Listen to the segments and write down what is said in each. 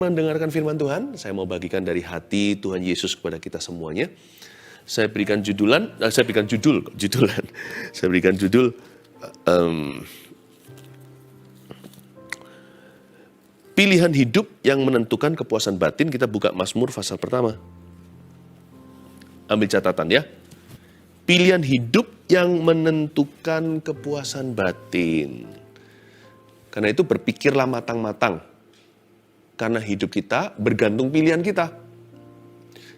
Mendengarkan firman Tuhan, saya mau bagikan dari hati Tuhan Yesus kepada kita semuanya. Saya berikan judul, pilihan hidup yang menentukan kepuasan batin. Kita buka Mazmur pasal pertama. Ambil catatan ya. Pilihan hidup yang menentukan kepuasan batin. Karena itu berpikirlah matang-matang. Karena hidup kita bergantung pilihan kita.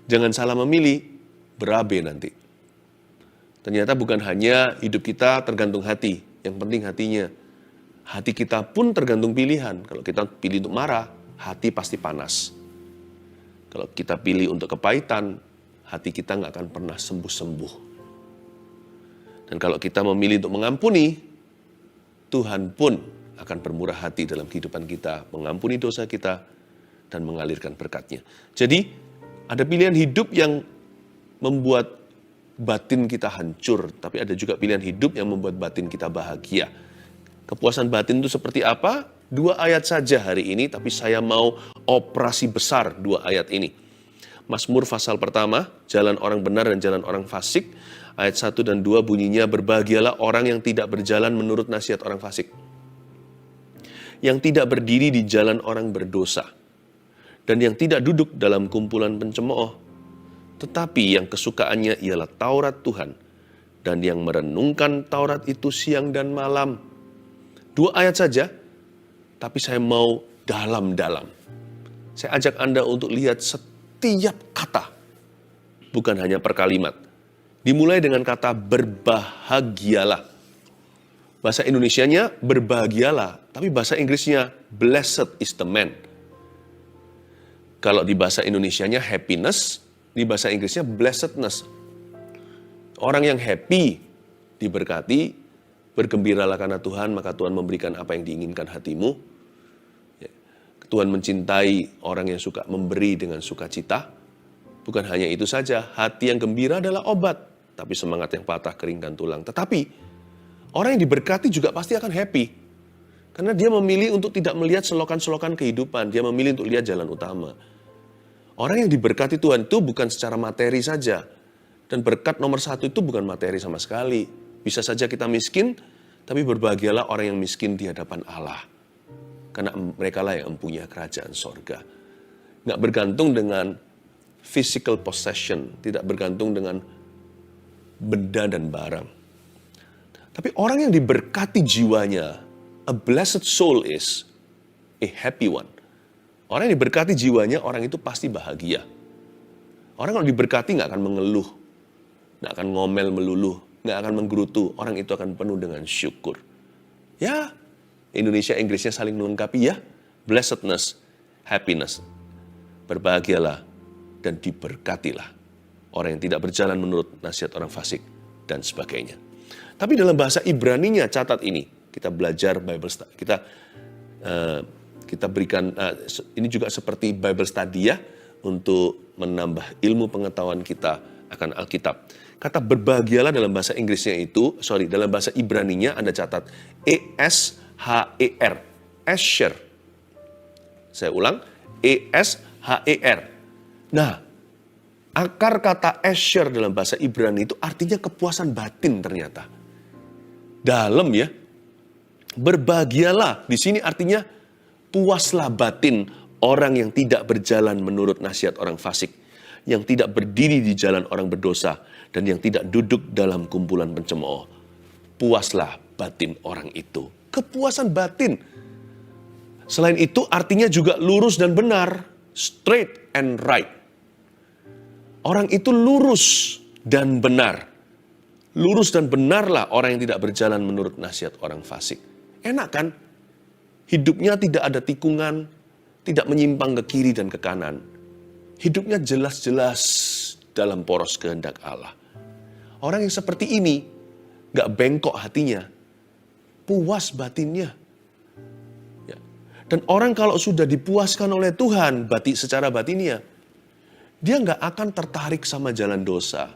Jangan salah memilih, berabe nanti. Ternyata bukan hanya hidup kita tergantung hati, yang penting hatinya. Hati kita pun tergantung pilihan. Kalau kita pilih untuk marah, hati pasti panas. Kalau kita pilih untuk kepahitan, hati kita nggak akan pernah sembuh-sembuh. Dan kalau kita memilih untuk mengampuni, Tuhan pun akan bermurah hati dalam kehidupan kita, mengampuni dosa kita, dan mengalirkan berkat-Nya. Jadi, ada pilihan hidup yang membuat batin kita hancur, tapi ada juga pilihan hidup yang membuat batin kita bahagia. Kepuasan batin itu seperti apa? 2 ayat saja hari ini, tapi saya mau operasi besar 2 ayat ini. Mazmur pasal pertama, jalan orang benar dan jalan orang fasik. Ayat 1 dan 2 bunyinya, berbahagialah orang yang tidak berjalan menurut nasihat orang fasik, yang tidak berdiri di jalan orang berdosa, dan yang tidak duduk dalam kumpulan pencemooh, tetapi yang kesukaannya ialah Taurat Tuhan, dan yang merenungkan Taurat itu siang dan malam. 2 ayat saja, tapi saya mau dalam-dalam. Saya ajak Anda untuk lihat setiap kata, bukan hanya per kalimat. Dimulai dengan kata berbahagialah. Bahasa Indonesianya berbahagialah, tapi bahasa Inggrisnya blessed is the man. Kalau di bahasa Indonesianya happiness, di bahasa Inggrisnya blessedness. Orang yang happy, diberkati, bergembiralah karena Tuhan, maka Tuhan memberikan apa yang diinginkan hatimu. Tuhan mencintai orang yang suka memberi dengan sukacita. Bukan hanya itu saja, hati yang gembira adalah obat, tapi semangat yang patah keringkan tulang. Tetapi, orang yang diberkati juga pasti akan happy. Karena dia memilih untuk tidak melihat selokan-selokan kehidupan, dia memilih untuk lihat jalan utama. Orang yang diberkati Tuhan itu bukan secara materi saja. Dan berkat nomor 1 itu bukan materi sama sekali. Bisa saja kita miskin, tapi berbahagialah orang yang miskin di hadapan Allah. Karena mereka lah yang mempunyai kerajaan sorga. Nggak bergantung dengan physical possession, tidak bergantung dengan benda dan barang. Tapi orang yang diberkati jiwanya, a blessed soul is a happy one. Orang yang diberkati jiwanya, orang itu pasti bahagia. Orang kalau diberkati nggak akan mengeluh, nggak akan ngomel meluluh, nggak akan menggerutu. Orang itu akan penuh dengan syukur. Ya, Indonesia Inggrisnya saling melengkapi ya. Blessedness, happiness. Berbahagialah dan diberkatilah. Orang yang tidak berjalan menurut nasihat orang fasik dan sebagainya. Tapi dalam bahasa Ibraninya, catat ini. Kita belajar Bible study. Kita berikan, ini juga seperti Bible study ya, untuk menambah ilmu pengetahuan kita akan Alkitab. Kata berbahagialah dalam bahasa Inggrisnya itu, dalam bahasa Ibraninya Anda catat, E-S-H-E-R, Esher. Saya ulang, E-S-H-E-R. Nah, akar kata Esher dalam bahasa Ibrani itu artinya kepuasan batin ternyata. Dalam ya, berbahagialah di sini artinya puaslah batin orang yang tidak berjalan menurut nasihat orang fasik, yang tidak berdiri di jalan orang berdosa, dan yang tidak duduk dalam kumpulan pencemooh. Puaslah batin orang itu. Kepuasan batin. Selain itu artinya juga lurus dan benar, straight and right. Orang itu lurus dan benar. Lurus dan benarlah orang yang tidak berjalan menurut nasihat orang fasik. Enak kan? Hidupnya tidak ada tikungan, tidak menyimpang ke kiri dan ke kanan. Hidupnya jelas-jelas dalam poros kehendak Allah. Orang yang seperti ini, gak bengkok hatinya, puas batinnya. Ya. Dan orang kalau sudah dipuaskan oleh Tuhan secara batinnya, dia gak akan tertarik sama jalan dosa.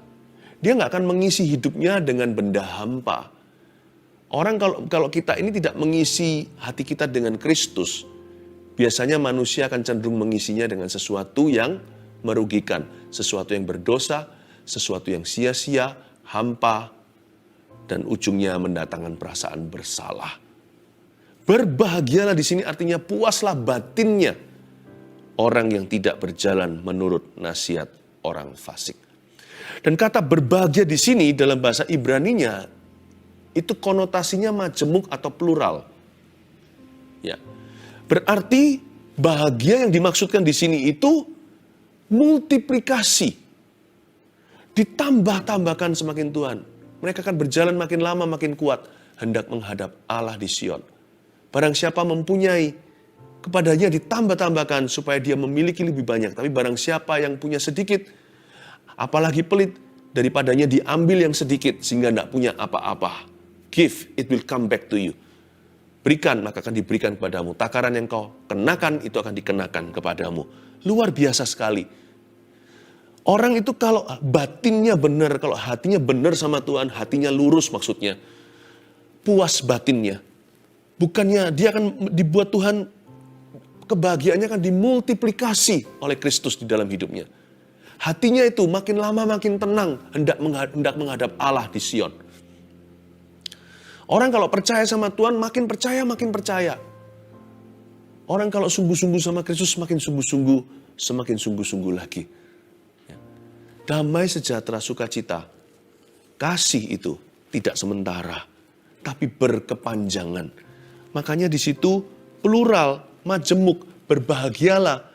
Dia gak akan mengisi hidupnya dengan benda hampa. Orang kalau kita ini tidak mengisi hati kita dengan Kristus, biasanya manusia akan cenderung mengisinya dengan sesuatu yang merugikan, sesuatu yang berdosa, sesuatu yang sia-sia, hampa, dan ujungnya mendatangkan perasaan bersalah. Berbahagialah di sini artinya puaslah batinnya orang yang tidak berjalan menurut nasihat orang fasik. Dan kata berbahagia di sini dalam bahasa Ibraninya itu konotasinya majemuk atau plural. Ya. Berarti bahagia yang dimaksudkan di sini itu multiplikasi. Ditambah-tambahkan semakin Tuhan. Mereka akan berjalan makin lama makin kuat hendak menghadap Allah di Sion. Barang siapa mempunyai, kepadanya ditambah-tambahkan supaya dia memiliki lebih banyak. Tapi barang siapa yang punya sedikit, apalagi pelit, daripadanya diambil yang sedikit sehingga tidak punya apa-apa. Give, it will come back to you. Berikan, maka akan diberikan kepadamu. Takaran yang kau kenakan, itu akan dikenakan kepadamu. Luar biasa sekali. Orang itu kalau batinnya benar, kalau hatinya benar sama Tuhan, hatinya lurus maksudnya. Puas batinnya. Bukannya dia akan dibuat Tuhan, kebahagiaannya akan dimultiplikasi oleh Kristus di dalam hidupnya. Hatinya itu makin lama makin tenang, hendak menghadap Allah di Sion. Orang kalau percaya sama Tuhan, makin percaya. Orang kalau sungguh-sungguh sama Kristus, semakin sungguh-sungguh lagi. Damai, sejahtera, sukacita, kasih itu tidak sementara, tapi berkepanjangan. Makanya di situ plural, majemuk, berbahagialah.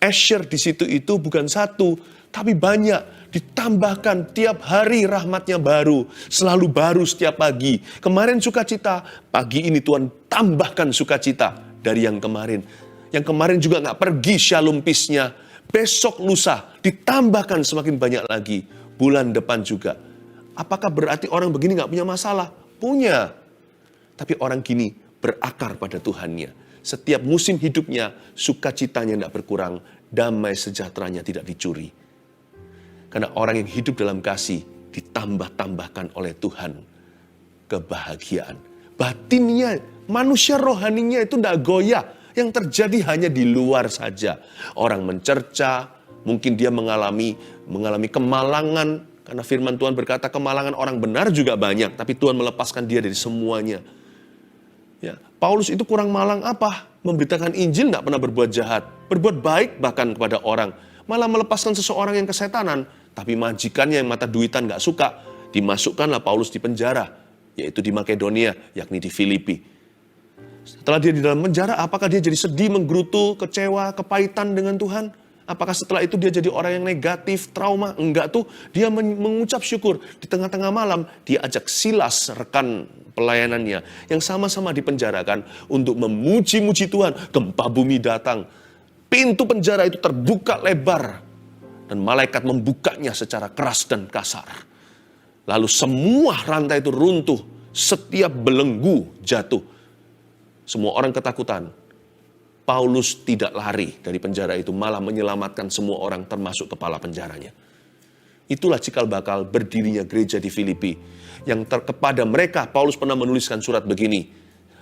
Asher di situ itu bukan satu, tapi banyak. Ditambahkan tiap hari rahmatnya baru, selalu baru setiap pagi. Kemarin sukacita, pagi ini Tuhan tambahkan sukacita dari yang kemarin. Yang kemarin juga gak pergi shalom peace-nya. Besok lusa ditambahkan semakin banyak lagi. Bulan depan juga. Apakah berarti orang begini gak punya masalah? Punya. Tapi orang gini berakar pada Tuhannya. Setiap musim hidupnya, sukacitanya tidak berkurang. Damai sejahteranya tidak dicuri. Karena orang yang hidup dalam kasih ditambah-tambahkan oleh Tuhan kebahagiaan. Batinnya, manusia rohaninya itu tidak goyah. Yang terjadi hanya di luar saja. Orang mencerca, mungkin dia mengalami kemalangan. Karena firman Tuhan berkata kemalangan orang benar juga banyak. Tapi Tuhan melepaskan dia dari semuanya. Ya, Paulus itu kurang malang apa? Memberitakan Injil tidak pernah berbuat jahat. Berbuat baik bahkan kepada orang. Malah melepaskan seseorang yang kesetanan. Tapi majikannya yang mata duitan gak suka. Dimasukkanlah Paulus di penjara. Yaitu di Makedonia, yakni di Filipi. Setelah dia di dalam penjara, apakah dia jadi sedih, menggerutu, kecewa, kepahitan dengan Tuhan? Apakah setelah itu dia jadi orang yang negatif, trauma? Enggak tuh, dia mengucap syukur. Di tengah-tengah malam, dia ajak Silas, rekan pelayanannya, yang sama-sama dipenjarakan untuk memuji-muji Tuhan. Gempa bumi datang. Pintu penjara itu terbuka lebar. Dan malaikat membukanya secara keras dan kasar. Lalu semua rantai itu runtuh. Setiap belenggu jatuh. Semua orang ketakutan. Paulus tidak lari dari penjara itu, malah menyelamatkan semua orang termasuk kepala penjaranya. Itulah cikal bakal berdirinya gereja di Filipi. Yang kepada mereka Paulus pernah menuliskan surat begini.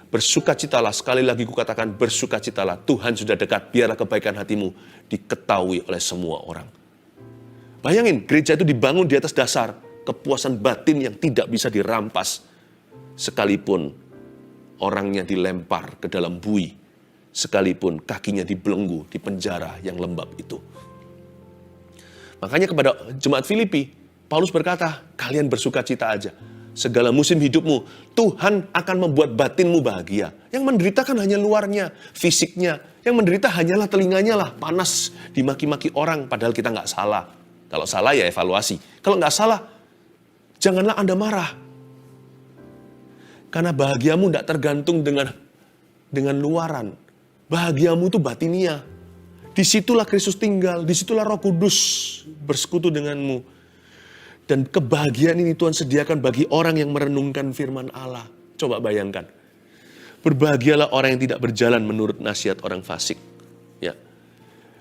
Bersukacitalah, sekali lagi kukatakan bersukacitalah. Tuhan sudah dekat, biarlah kebaikan hatimu diketahui oleh semua orang. Bayangin, gereja itu dibangun di atas dasar kepuasan batin yang tidak bisa dirampas. Sekalipun orangnya dilempar ke dalam bui, sekalipun kakinya dibelenggu di penjara yang lembab itu. Makanya kepada jemaat Filipi, Paulus berkata, kalian bersukacita aja. Segala musim hidupmu, Tuhan akan membuat batinmu bahagia. Yang menderita kan hanya luarnya, fisiknya. Yang menderita hanyalah telinganya lah, panas, dimaki-maki orang, padahal kita nggak salah. Kalau salah ya evaluasi. Kalau nggak salah, janganlah Anda marah. Karena bahagiamu tidak tergantung dengan luaran. Bahagiamu itu batinia. Disitulah Kristus tinggal, disitulah Roh Kudus bersekutu denganmu. Dan kebahagiaan ini Tuhan sediakan bagi orang yang merenungkan firman Allah. Coba bayangkan. Berbahagialah orang yang tidak berjalan menurut nasihat orang fasik. Ya.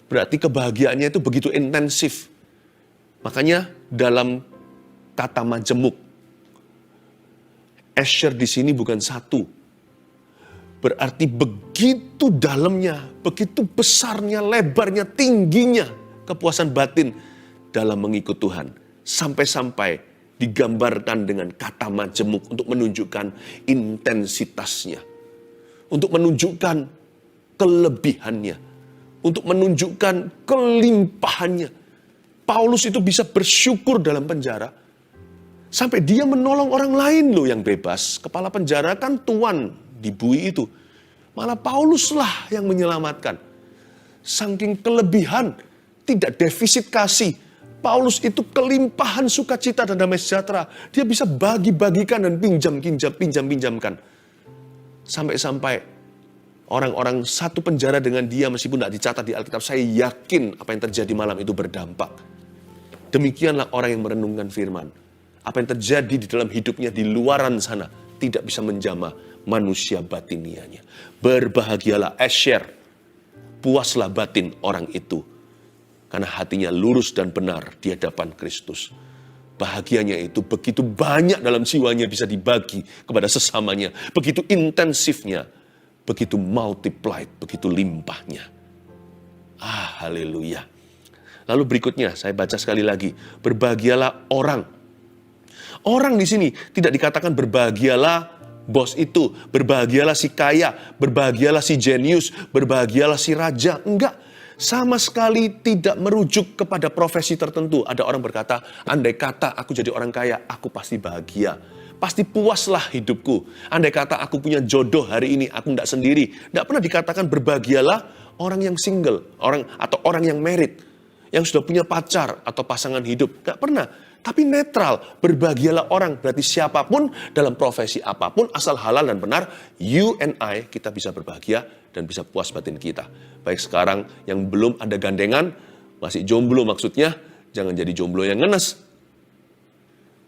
Berarti kebahagiaannya itu begitu intensif. Makanya dalam kata majemuk, Asher di sini bukan satu. Berarti begitu dalamnya, begitu besarnya, lebarnya, tingginya kepuasan batin dalam mengikut Tuhan. Sampai-sampai digambarkan dengan kata majemuk untuk menunjukkan intensitasnya. Untuk menunjukkan kelebihannya. Untuk menunjukkan kelimpahannya. Paulus itu bisa bersyukur dalam penjara. Sampai dia menolong orang lain loh yang bebas. Kepala penjara kan tuan di bui itu. Malah Pauluslah yang menyelamatkan. Saking kelebihan, tidak defisit kasih. Paulus itu kelimpahan sukacita dan damai sejahtera. Dia bisa bagi-bagikan dan pinjam-pinjamkan. Sampai-sampai orang-orang satu penjara dengan dia meskipun tidak dicatat di Alkitab. Saya yakin apa yang terjadi malam itu berdampak. Demikianlah orang yang merenungkan firman. Apa yang terjadi di dalam hidupnya di luaran sana tidak bisa menjamah manusia batinianya. Berbahagialah Asher, puaslah batin orang itu, karena hatinya lurus dan benar di hadapan Kristus. Bahagianya itu begitu banyak dalam jiwanya bisa dibagi kepada sesamanya. Begitu intensifnya, begitu multiplied, begitu limpahnya. Haleluya. Lalu berikutnya saya baca sekali lagi. Berbahagialah orang. Orang di sini tidak dikatakan berbahagialah bos itu, berbahagialah si kaya, berbahagialah si jenius, berbahagialah si raja. Enggak, sama sekali tidak merujuk kepada profesi tertentu. Ada orang berkata, andai kata aku jadi orang kaya, aku pasti bahagia. Pasti puaslah hidupku. Andai kata aku punya jodoh hari ini, aku enggak sendiri. Enggak pernah dikatakan berbahagialah orang yang single, atau orang yang married, yang sudah punya pacar atau pasangan hidup. Enggak pernah. Tapi netral, berbahagialah orang. Berarti siapapun dalam profesi apapun, asal halal dan benar, you and I, kita bisa berbahagia dan bisa puas batin kita. Baik sekarang yang belum ada gandengan, masih jomblo maksudnya, jangan jadi jomblo yang ngenes.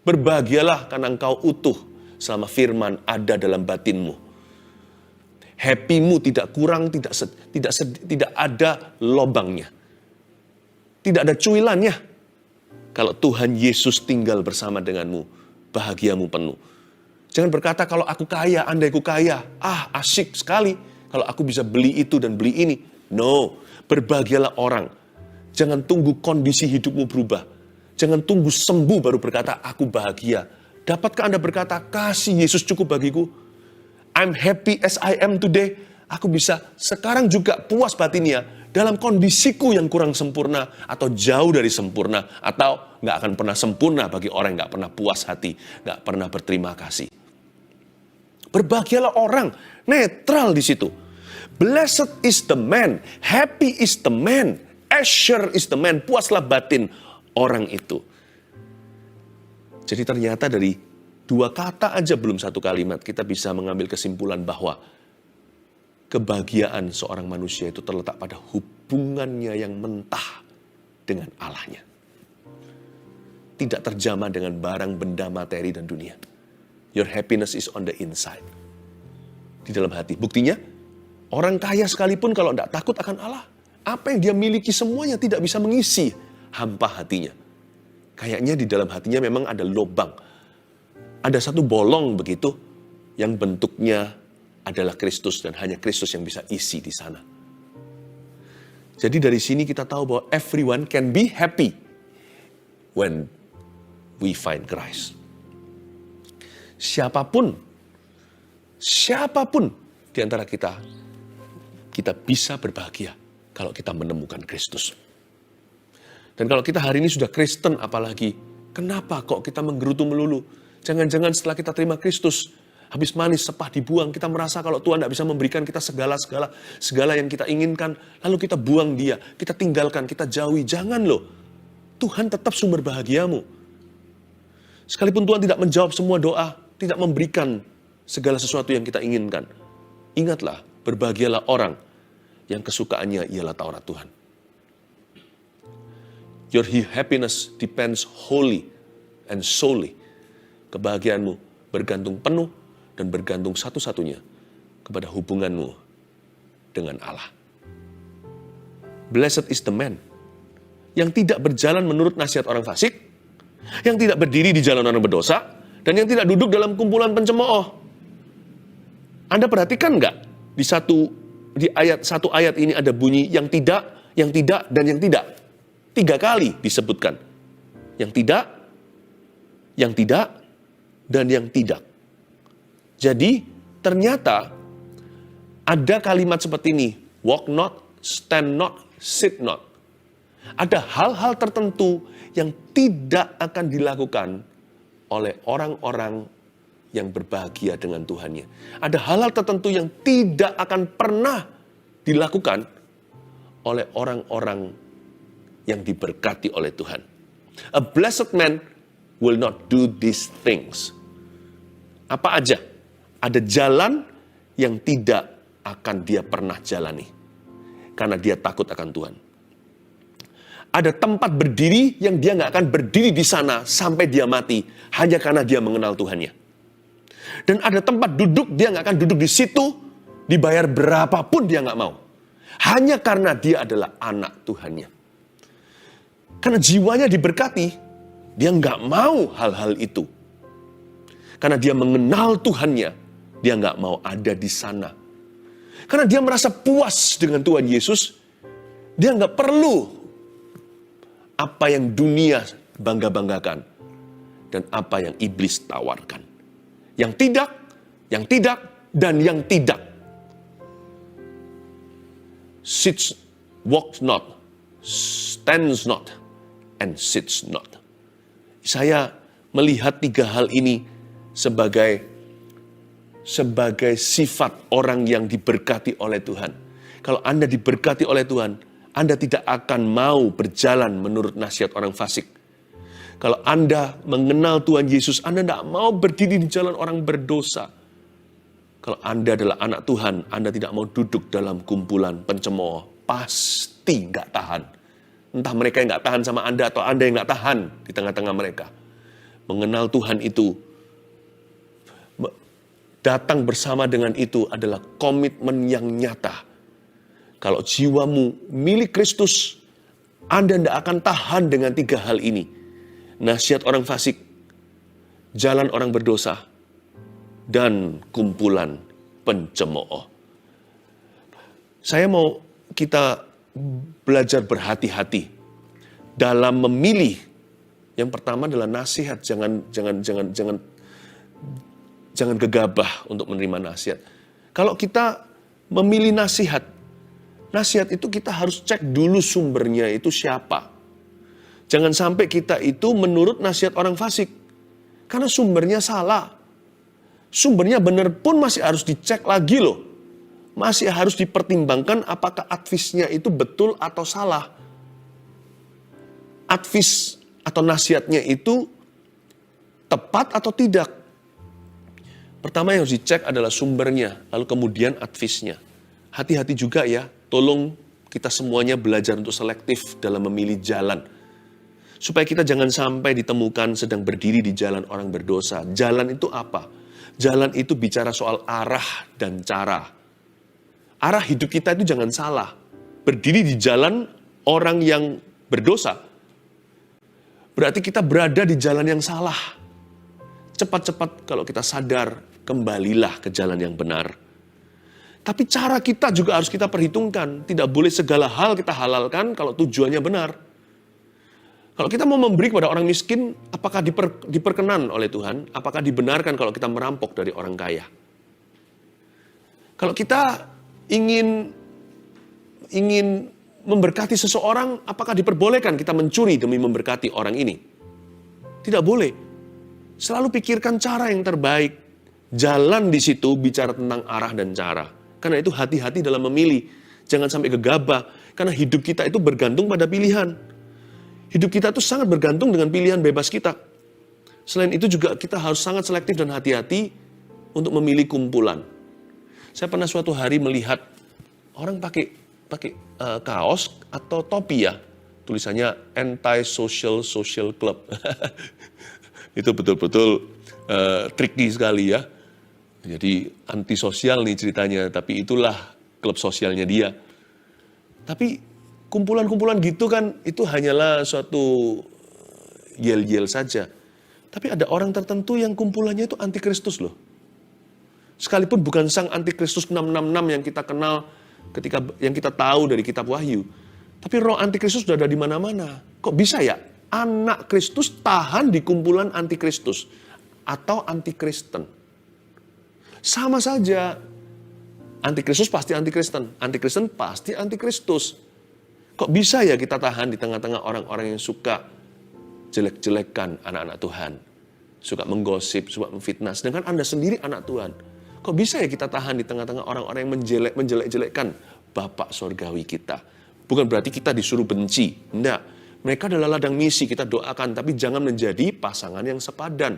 Berbahagialah karena engkau utuh selama firman ada dalam batinmu. Happy-mu tidak kurang, tidak ada lobangnya. Tidak ada cuilannya. Kalau Tuhan Yesus tinggal bersama denganmu, bahagiamu penuh. Jangan berkata kalau aku kaya, andai aku kaya. Asyik sekali kalau aku bisa beli itu dan beli ini. No, berbahagialah orang. Jangan tunggu kondisi hidupmu berubah. Jangan tunggu sembuh baru berkata aku bahagia. Dapatkah Anda berkata kasih Yesus cukup bagiku? I'm happy as I am today. Aku bisa sekarang juga puas batinnya dalam kondisiku yang kurang sempurna atau jauh dari sempurna atau nggak akan pernah sempurna bagi orang yang nggak pernah puas hati, nggak pernah berterima kasih. Berbahagialah orang, netral di situ. Blessed is the man, happy is the man, Asher is the man, puaslah batin orang itu. Jadi ternyata dari dua kata aja belum satu kalimat kita bisa mengambil kesimpulan bahwa kebahagiaan seorang manusia itu terletak pada hubungannya yang mentah dengan Allahnya. Tidak terjamah dengan barang, benda, materi, dan dunia. Your happiness is on the inside. Di dalam hati. Buktinya, orang kaya sekalipun kalau tidak takut akan Allah, apa yang dia miliki semuanya tidak bisa mengisi hampa hatinya. Kayaknya di dalam hatinya memang ada lubang. Ada satu bolong begitu, yang bentuknya adalah Kristus dan hanya Kristus yang bisa isi di sana. Jadi dari sini kita tahu bahwa everyone can be happy when we find Christ. Siapapun di antara kita bisa berbahagia kalau kita menemukan Kristus. Dan kalau kita hari ini sudah Kristen apalagi, kenapa kok kita menggerutu melulu? Jangan-jangan setelah kita terima Kristus, habis manis, sepah dibuang. Kita merasa kalau Tuhan tidak bisa memberikan kita segala yang kita inginkan. Lalu kita buang dia, kita tinggalkan, kita jauhi. Jangan loh. Tuhan tetap sumber bahagiamu. Sekalipun Tuhan tidak menjawab semua doa, tidak memberikan segala sesuatu yang kita inginkan. Ingatlah, berbahagialah orang yang kesukaannya ialah Taurat Tuhan. Your happiness depends wholly and solely. Kebahagiaanmu bergantung penuh dan bergantung satu-satunya kepada hubunganmu dengan Allah. Blessed is the man yang tidak berjalan menurut nasihat orang fasik, yang tidak berdiri di jalan orang berdosa, dan yang tidak duduk dalam kumpulan pencemooh. Anda perhatikan nggak? Di satu ayat ini ada bunyi yang tidak, dan yang tidak. 3 kali disebutkan. Yang tidak, dan yang tidak. Jadi ternyata ada kalimat seperti ini. Walk not, stand not, sit not. Ada hal-hal tertentu yang tidak akan dilakukan oleh orang-orang yang berbahagia dengan Tuhannya. Ada hal-hal tertentu yang tidak akan pernah dilakukan oleh orang-orang yang diberkati oleh Tuhan. A blessed man will not do these things. Apa aja? Ada jalan yang tidak akan dia pernah jalani. Karena dia takut akan Tuhan. Ada tempat berdiri yang dia nggak akan berdiri di sana sampai dia mati. Hanya karena dia mengenal Tuhannya. Dan ada tempat duduk, dia nggak akan duduk di situ, dibayar berapapun dia nggak mau. Hanya karena dia adalah anak Tuhannya. Karena jiwanya diberkati, dia nggak mau hal-hal itu. Karena dia mengenal Tuhannya, dia nggak mau ada di sana. Karena dia merasa puas dengan Tuhan Yesus, dia nggak perlu apa yang dunia bangga-banggakan dan apa yang iblis tawarkan. Yang tidak, dan yang tidak. Sits, walks not, stands not, and sits not. Saya melihat 3 hal ini sebagai sifat orang yang diberkati oleh Tuhan. Kalau Anda diberkati oleh Tuhan, Anda tidak akan mau berjalan menurut nasihat orang fasik. Kalau Anda mengenal Tuhan Yesus, Anda tidak mau berdiri di jalan orang berdosa. Kalau Anda adalah anak Tuhan, Anda tidak mau duduk dalam kumpulan pencemooh. Pasti nggak tahan. Entah mereka yang nggak tahan sama Anda atau Anda yang nggak tahan di tengah-tengah mereka. Mengenal Tuhan itu, datang bersama dengan itu adalah komitmen yang nyata. Kalau jiwamu milik Kristus, Anda tidak akan tahan dengan 3 hal ini. Nasihat orang fasik, jalan orang berdosa, dan kumpulan pencemooh. Saya mau kita belajar berhati-hati dalam memilih. Yang pertama adalah nasihat, jangan gegabah untuk menerima nasihat. Kalau kita memilih nasihat itu kita harus cek dulu sumbernya itu siapa. Jangan sampai kita itu menurut nasihat orang fasik. Karena sumbernya salah. Sumbernya benar pun masih harus dicek lagi loh. Masih harus dipertimbangkan apakah advisnya itu betul atau salah. Advis atau nasihatnya itu tepat atau tidak. Pertama yang harus dicek adalah sumbernya, lalu kemudian advisnya. Hati-hati juga ya, tolong kita semuanya belajar untuk selektif dalam memilih jalan. Supaya kita jangan sampai ditemukan sedang berdiri di jalan orang berdosa. Jalan itu apa? Jalan itu bicara soal arah dan cara. Arah hidup kita itu jangan salah. Berdiri di jalan orang yang berdosa, berarti kita berada di jalan yang salah. Cepat-cepat kalau kita sadar, kembalilah ke jalan yang benar. Tapi cara kita juga harus kita perhitungkan. Tidak boleh segala hal kita halalkan kalau tujuannya benar. Kalau kita mau memberi kepada orang miskin, apakah diperkenan oleh Tuhan? Apakah dibenarkan kalau kita merampok dari orang kaya? Kalau kita ingin memberkati seseorang, apakah diperbolehkan kita mencuri demi memberkati orang ini? Tidak boleh. Selalu pikirkan cara yang terbaik. Jalan di situ bicara tentang arah dan cara. Karena itu hati-hati dalam memilih. Jangan sampai gegabah. Karena hidup kita itu bergantung pada pilihan. Hidup kita itu sangat bergantung dengan pilihan bebas kita. Selain itu juga kita harus sangat selektif dan hati-hati untuk memilih kumpulan. Saya pernah suatu hari melihat orang pakai kaos atau topi ya. Tulisannya Anti-Social Social Club. Itu betul-betul tricky sekali ya. Jadi antisosial nih ceritanya, tapi itulah klub sosialnya dia. Tapi kumpulan-kumpulan gitu kan, itu hanyalah suatu yel-yel saja. Tapi ada orang tertentu yang kumpulannya itu anti Kristus loh. Sekalipun bukan sang antikristus 666 yang kita kenal yang kita tahu dari kitab Wahyu. Tapi roh antikristus sudah ada di mana-mana. Kok bisa ya anak Kristus tahan di kumpulan antikristus atau antikristen? Sama saja. Antikristus pasti antikristen. Antikristen pasti antikristus. Kok bisa ya kita tahan di tengah-tengah orang-orang yang suka jelek-jelekan anak-anak Tuhan. Suka menggosip, suka memfitnah. Sedangkan Anda sendiri anak Tuhan. Kok bisa ya kita tahan di tengah-tengah orang-orang yang menjelek-jelekkan Bapak Sorgawi kita. Bukan berarti kita disuruh benci. Enggak. Mereka adalah ladang misi, kita doakan. Tapi jangan menjadi pasangan yang sepadan.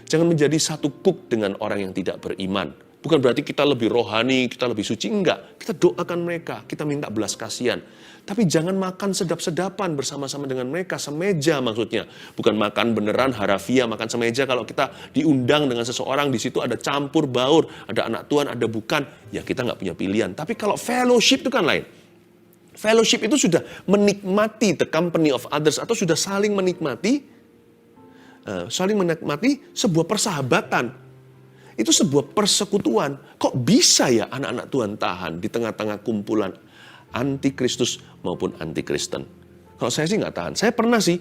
Jangan menjadi satu kuk dengan orang yang tidak beriman. Bukan berarti kita lebih rohani, kita lebih suci. Enggak. Kita doakan mereka, kita minta belas kasihan. Tapi jangan makan sedap-sedapan bersama-sama dengan mereka, semeja maksudnya. Bukan makan beneran harafiah, makan semeja kalau kita diundang dengan seseorang, di situ ada campur baur, ada anak Tuhan, ada bukan. Ya kita nggak punya pilihan. Tapi kalau fellowship itu kan lain. Fellowship itu sudah menikmati the company of others, atau sudah saling menikmati sebuah persahabatan. Itu sebuah persekutuan. Kok bisa ya anak-anak Tuhan tahan di tengah-tengah kumpulan antikristus maupun antikristen? Kalau saya sih nggak tahan. Saya pernah sih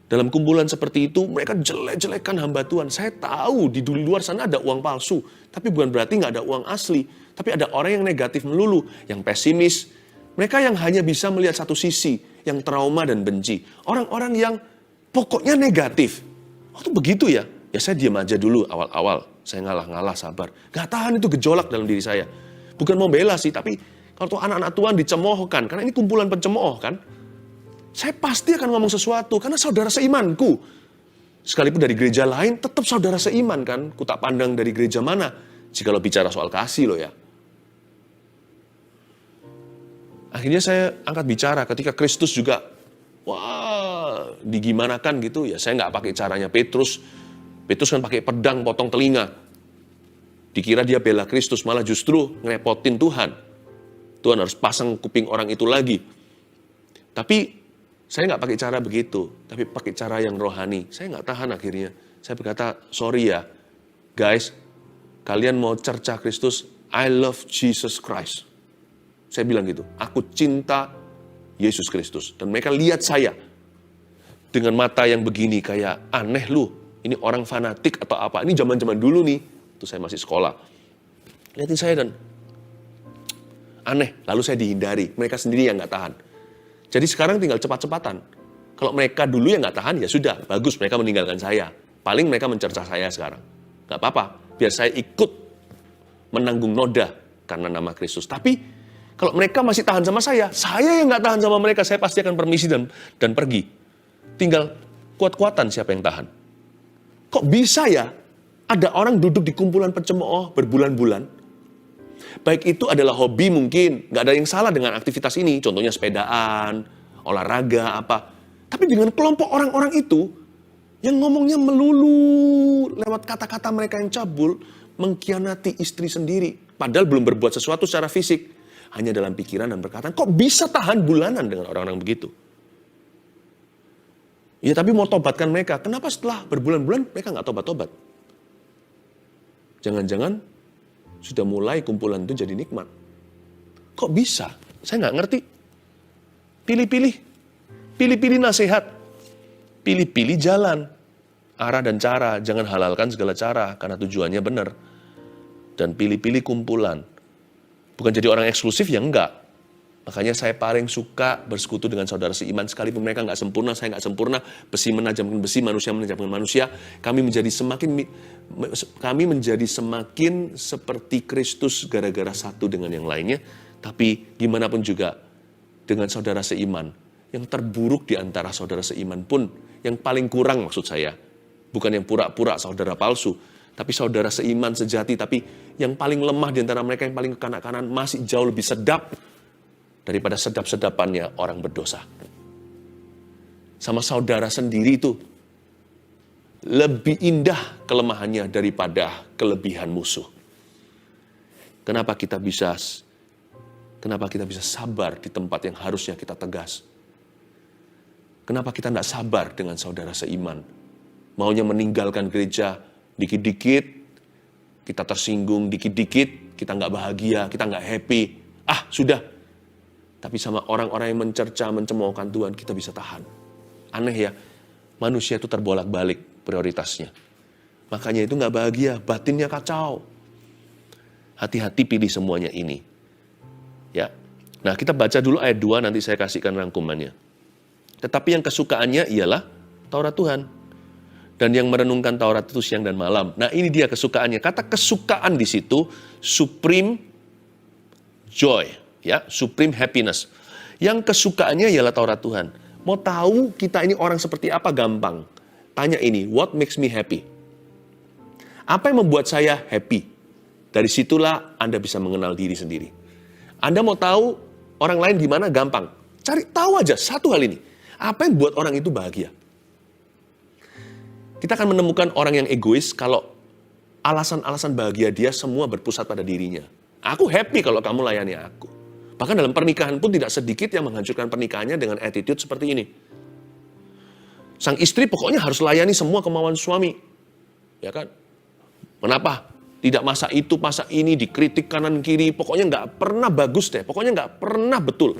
dalam kumpulan seperti itu, mereka jelek-jelekan hamba Tuhan. Saya tahu di luar sana ada uang palsu, tapi bukan berarti nggak ada uang asli. Tapi ada orang yang negatif melulu, yang pesimis. Mereka yang hanya bisa melihat satu sisi, yang trauma dan benci. Orang-orang yang pokoknya negatif. Waktu begitu ya saya diam aja dulu awal-awal. Saya ngalah-ngalah, sabar. Gak tahan itu gejolak dalam diri saya. Bukan mau bela sih, tapi kalau anak-anak Tuhan dicemoohkan, karena ini kumpulan pencemooh kan, saya pasti akan ngomong sesuatu, karena saudara seimanku. Sekalipun dari gereja lain, tetap saudara seiman kan. Ku tak pandang dari gereja mana, jikalau bicara soal kasih loh ya. Akhirnya saya angkat bicara ketika Kristus juga, digimanakan gitu. Ya saya nggak pakai caranya Petrus. Petrus kan pakai pedang potong telinga. Dikira dia bela Kristus, malah justru ngerepotin Tuhan. Tuhan harus pasang kuping orang itu lagi. Tapi saya nggak pakai cara begitu, tapi pakai cara yang rohani. Saya nggak tahan akhirnya. Saya berkata, sorry ya, guys, kalian mau cerca Kristus, I love Jesus Christ. Saya bilang gitu, aku cinta Yesus Kristus. Dan mereka lihat saya dengan mata yang begini, kayak aneh lu, ini orang fanatik atau apa. Ini zaman-zaman dulu nih, itu saya masih sekolah. Lihatin saya dan aneh, lalu saya dihindari. Mereka sendiri yang nggak tahan. Jadi sekarang tinggal cepat-cepatan. Kalau mereka dulu yang nggak tahan, ya sudah, bagus mereka meninggalkan saya. Paling mereka mencerca saya sekarang. Nggak apa-apa, biar saya ikut menanggung noda karena nama Kristus. Tapi kalau mereka masih tahan sama saya yang nggak tahan sama mereka, saya pasti akan permisi dan pergi. Tinggal kuat-kuatan siapa yang tahan. Kok bisa ya ada orang duduk di kumpulan pencemooh berbulan-bulan? Baik itu adalah hobi mungkin, nggak ada yang salah dengan aktivitas ini, contohnya sepedaan, olahraga, apa. Tapi dengan kelompok orang-orang itu, yang ngomongnya melulu lewat kata-kata mereka yang cabul, mengkhianati istri sendiri, padahal belum berbuat sesuatu secara fisik, hanya dalam pikiran dan perkataan. Kok bisa tahan bulanan dengan orang-orang begitu? Ya tapi mau tobatkan mereka, kenapa setelah berbulan-bulan mereka nggak tobat-tobat? Jangan-jangan sudah mulai kumpulan itu jadi nikmat. Kok bisa? Saya nggak ngerti. Pilih-pilih nasihat. Pilih-pilih jalan. Arah dan cara. Jangan halalkan segala cara, karena tujuannya benar. Dan pilih-pilih kumpulan. Bukan jadi orang eksklusif, ya enggak. Makanya saya paling suka bersekutu dengan saudara seiman. Sekalipun mereka nggak sempurna, saya nggak sempurna. Besi menajamkan besi, manusia menajamkan manusia. Kami menjadi semakin seperti Kristus gara-gara satu dengan yang lainnya. Tapi gimana pun juga dengan saudara seiman. Yang terburuk di antara saudara seiman pun, yang paling kurang maksud saya. Bukan yang pura-pura saudara palsu. Tapi saudara seiman sejati, tapi yang paling lemah di antara mereka, yang paling kekanak-kanan, masih jauh lebih sedap daripada sedap-sedapannya orang berdosa. Sama saudara sendiri itu lebih indah kelemahannya daripada kelebihan musuh. Kenapa kita bisa sabar di tempat yang harusnya kita tegas? Kenapa kita tidak sabar dengan saudara seiman? Maunya meninggalkan gereja dikit-dikit, kita tersinggung dikit-dikit, kita nggak bahagia, kita nggak happy. Sudah. Tapi sama orang-orang yang mencerca, mencemoohkan Tuhan, kita bisa tahan. Aneh ya, manusia itu terbolak-balik prioritasnya. Makanya itu nggak bahagia, batinnya kacau. Hati-hati pilih semuanya ini. Ya. Nah, kita baca dulu ayat 2, nanti saya kasihkan rangkumannya. Tetapi yang kesukaannya ialah Taurat Tuhan. Dan yang merenungkan Taurat itu siang dan malam. Nah, ini dia kesukaannya. Kata kesukaan di situ, supreme joy. Ya, supreme happiness. Yang kesukaannya ialah Taurat Tuhan. Mau tahu kita ini orang seperti apa? Gampang. Tanya ini, what makes me happy? Apa yang membuat saya happy? Dari situlah Anda bisa mengenal diri sendiri. Anda mau tahu orang lain gimana? Gampang. Cari tahu aja satu hal ini. Apa yang buat orang itu bahagia? Kita akan menemukan orang yang egois kalau alasan-alasan bahagia dia semua berpusat pada dirinya. Aku happy kalau kamu layani aku. Bahkan dalam pernikahan pun tidak sedikit yang menghancurkan pernikahannya dengan attitude seperti ini. Sang istri pokoknya harus layani semua kemauan suami. Ya kan? Kenapa? Tidak masa itu, masa ini, dikritik kanan kiri, pokoknya nggak pernah bagus deh, pokoknya nggak pernah betul.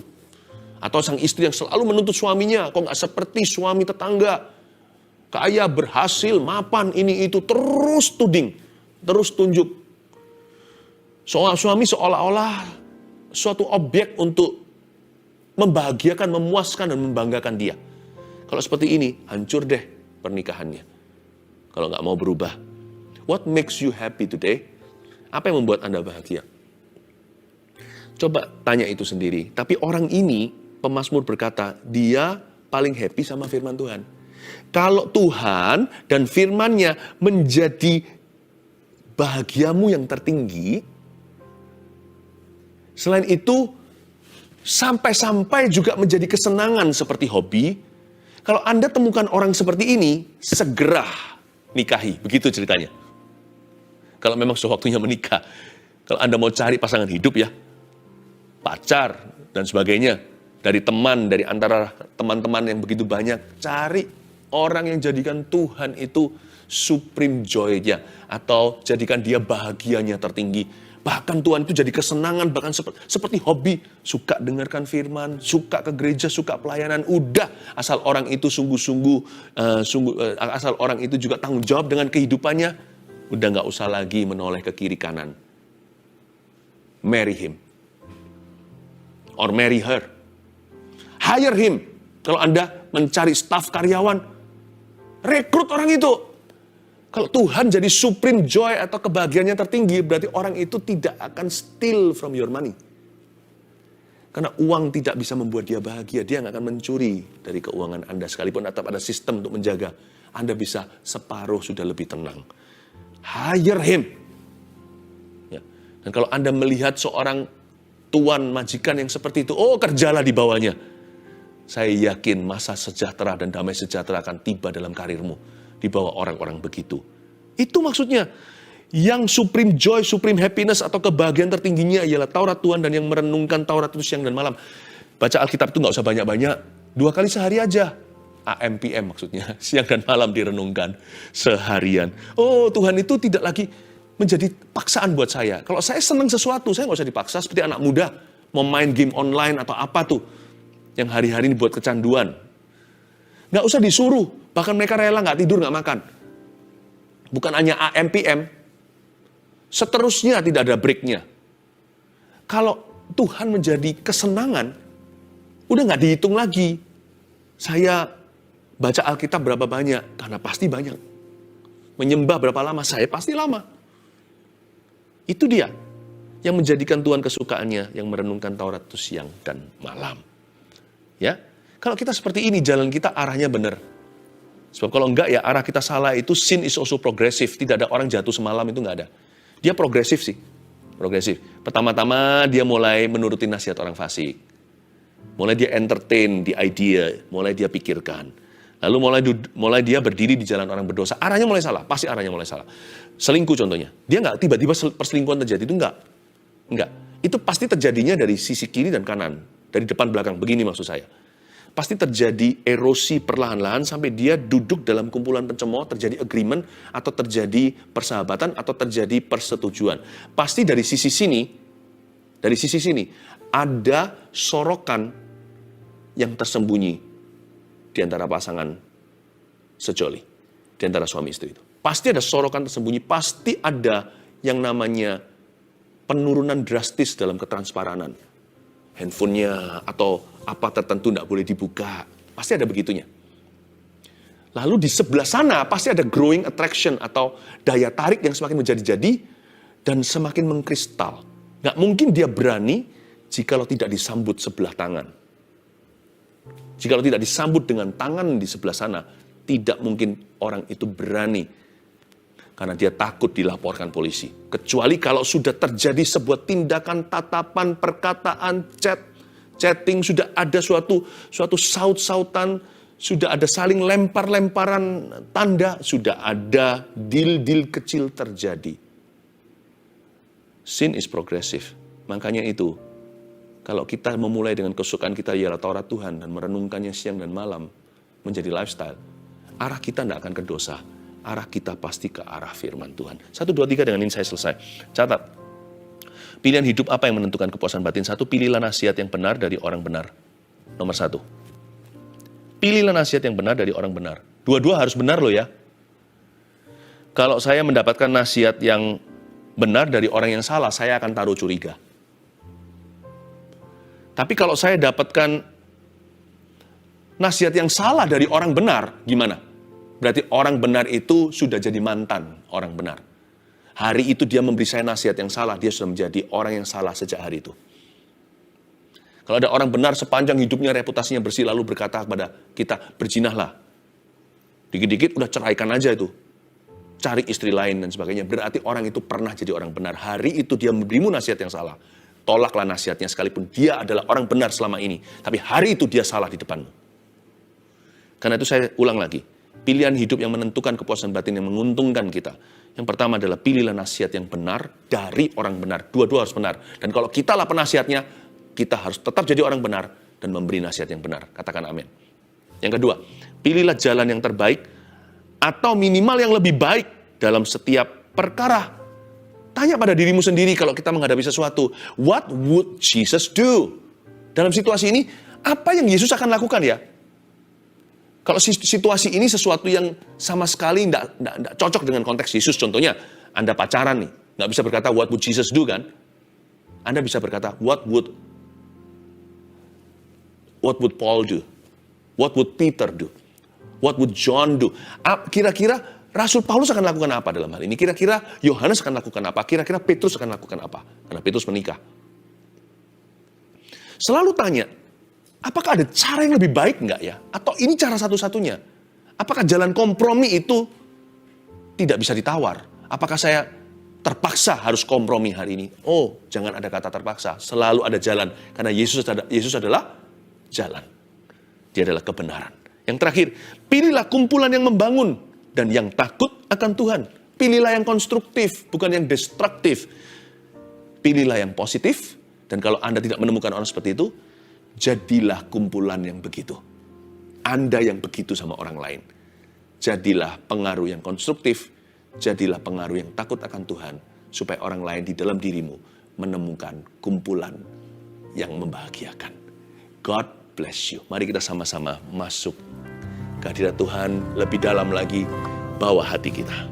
Atau sang istri yang selalu menuntut suaminya, kok nggak seperti suami tetangga. Kaya, berhasil, mapan, ini itu, terus tuding, terus tunjuk. Suami seolah-olah suatu objek untuk membahagiakan, memuaskan, dan membanggakan dia. Kalau seperti ini, hancur deh pernikahannya. Kalau nggak mau berubah. What makes you happy today? Apa yang membuat Anda bahagia? Coba tanya itu sendiri. Tapi orang ini, pemazmur berkata, dia paling happy sama firman Tuhan. Kalau Tuhan dan firman-Nya menjadi bahagiamu yang tertinggi, selain itu, sampai-sampai juga menjadi kesenangan seperti hobi. Kalau Anda temukan orang seperti ini, segera nikahi. Begitu ceritanya. Kalau memang sudah waktunya menikah. Kalau Anda mau cari pasangan hidup ya, pacar dan sebagainya, dari teman, dari antara teman-teman yang begitu banyak, cari orang yang jadikan Tuhan itu supreme joy-nya, atau jadikan dia bahagianya tertinggi. Bahkan Tuhan itu jadi kesenangan, bahkan seperti hobi, suka dengarkan firman, suka ke gereja, suka pelayanan, udah asal orang itu asal orang itu juga tanggung jawab dengan kehidupannya. Udah gak usah lagi menoleh ke kiri kanan. Marry him. Or marry her. Hire him. Kalau Anda mencari staf karyawan, rekrut orang itu. Kalau Tuhan jadi supreme joy atau kebahagiaannya tertinggi, berarti orang itu tidak akan steal from your money. Karena uang tidak bisa membuat dia bahagia. Dia gak akan mencuri dari keuangan Anda. Sekalipun tetap ada sistem untuk menjaga. Anda bisa separuh sudah lebih tenang. Hire him. Ya. Dan kalau Anda melihat seorang tuan majikan yang seperti itu, kerjalah di bawahnya. Saya yakin masa sejahtera dan damai sejahtera akan tiba dalam karirmu. Di bawah orang-orang begitu. Itu maksudnya. Yang supreme joy, supreme happiness atau kebahagiaan tertingginya ialah Taurat Tuhan, dan yang merenungkan Taurat itu siang dan malam. Baca Alkitab itu gak usah banyak-banyak. 2 kali sehari aja. AM/PM maksudnya, siang dan malam direnungkan seharian. Tuhan itu tidak lagi menjadi paksaan buat saya. Kalau saya senang sesuatu, saya nggak usah dipaksa seperti anak muda. Mau main game online atau apa tuh, yang hari-hari ini buat kecanduan. Nggak usah disuruh, bahkan mereka rela nggak tidur, nggak makan. Bukan hanya AM/PM, seterusnya tidak ada breaknya. Kalau Tuhan menjadi kesenangan, udah nggak dihitung lagi. Saya baca Alkitab berapa banyak? Karena pasti banyak. Menyembah berapa lama? Saya pasti lama. Itu dia yang menjadikan Tuhan kesukaannya, yang merenungkan Taurat itu siang dan malam. Ya, kalau kita seperti ini, jalan kita arahnya benar. Sebab kalau enggak ya arah kita salah itu, sin is also progressive. Tidak ada orang jatuh semalam, itu enggak ada. Dia progresif sih. Progresif. Pertama-tama dia mulai menuruti nasihat orang fasik. Mulai dia entertain di idea, mulai dia pikirkan. Lalu mulai dia berdiri di jalan orang berdosa. Arahnya mulai salah, pasti arahnya mulai salah. Selingkuh contohnya. Dia nggak tiba-tiba perselingkuhan terjadi, itu enggak. Itu pasti terjadinya dari sisi kiri dan kanan. Dari depan belakang, begini maksud saya. pasti terjadi erosi perlahan-lahan sampai dia duduk dalam kumpulan pencemooh, terjadi agreement, atau terjadi persahabatan, atau terjadi persetujuan. Pasti dari sisi sini, ada sorokan yang tersembunyi di antara pasangan sejoli, di antara suami istri itu. Pasti ada sorokan tersembunyi, pasti ada yang namanya penurunan drastis dalam ketransparanan. Handphonenya atau apa tertentu tidak boleh dibuka. Pasti ada begitunya. Lalu di sebelah sana pasti ada growing attraction atau daya tarik yang semakin menjadi-jadi dan semakin mengkristal. Nggak mungkin dia berani jikalau tidak disambut sebelah tangan. Jikalau tidak disambut dengan tangan di sebelah sana, tidak mungkin orang itu berani. Karena dia takut dilaporkan polisi. Kecuali kalau sudah terjadi sebuah tindakan, tatapan, perkataan, chatting, sudah ada suatu saut-sautan, sudah ada saling lempar-lemparan tanda, sudah ada deal-deal kecil terjadi. Sin is progressive. Makanya itu, kalau kita memulai dengan kesukaan kita ialah Taurat Tuhan dan merenungkannya siang dan malam menjadi lifestyle, arah kita tidak akan ke dosa. Arah kita pasti ke arah firman Tuhan. 1, 2, 3 dengan ini saya selesai. Catat. Pilihan hidup apa yang menentukan kepuasan batin? 1, pilihlah nasihat yang benar dari orang benar. Nomor 1. Pilihlah nasihat yang benar dari orang benar. Dua-dua harus benar loh ya. Kalau saya mendapatkan nasihat yang benar dari orang yang salah, saya akan taruh curiga. Tapi kalau saya dapatkan nasihat yang salah dari orang benar, gimana? Berarti orang benar itu sudah jadi mantan orang benar. Hari itu dia memberi saya nasihat yang salah, dia sudah menjadi orang yang salah sejak hari itu. Kalau ada orang benar sepanjang hidupnya reputasinya bersih lalu berkata kepada kita, berzinalah. Dikit-dikit udah ceraikan aja itu. Cari istri lain dan sebagainya. Berarti orang itu pernah jadi orang benar. Hari itu dia memberimu nasihat yang salah. Tolaklah nasihatnya sekalipun dia adalah orang benar selama ini. Tapi hari itu dia salah di depanmu. Karena itu saya ulang lagi. Pilihan hidup yang menentukan kepuasan batin yang menguntungkan kita. Yang pertama adalah pilihlah nasihat yang benar dari orang benar. Dua-dua harus benar. Dan kalau kita lah penasihatnya, kita harus tetap jadi orang benar dan memberi nasihat yang benar. Katakan amin. Yang kedua, pilihlah jalan yang terbaik atau minimal yang lebih baik dalam setiap perkara. Tanya pada dirimu sendiri kalau kita menghadapi sesuatu. What would Jesus do? Dalam situasi ini, apa yang Yesus akan lakukan ya? Kalau situasi ini sesuatu yang sama sekali tidak cocok dengan konteks Yesus, contohnya Anda pacaran nih, nggak bisa berkata what would Jesus do kan? Anda bisa berkata what would Paul do? What would Peter do? What would John do? Kira-kira Rasul Paulus akan lakukan apa dalam hal ini? Kira-kira Yohanes akan lakukan apa? Kira-kira Petrus akan lakukan apa? Karena Petrus menikah. Selalu tanya, apakah ada cara yang lebih baik enggak ya? Atau ini cara satu-satunya? Apakah jalan kompromi itu tidak bisa ditawar? Apakah saya terpaksa harus kompromi hari ini? Oh, jangan ada kata terpaksa. Selalu ada jalan. Karena Yesus adalah jalan. Dia adalah kebenaran. Yang terakhir, pilihlah kumpulan yang membangun dan yang takut akan Tuhan. Pilihlah yang konstruktif, bukan yang destruktif. Pilihlah yang positif. Dan kalau Anda tidak menemukan orang seperti itu, jadilah kumpulan yang begitu. Anda yang begitu sama orang lain. Jadilah pengaruh yang konstruktif. Jadilah pengaruh yang takut akan Tuhan. Supaya orang lain di dalam dirimu menemukan kumpulan yang membahagiakan. God bless you. Mari kita sama-sama masuk ke hadirat Tuhan lebih dalam lagi. Bawa hati kita.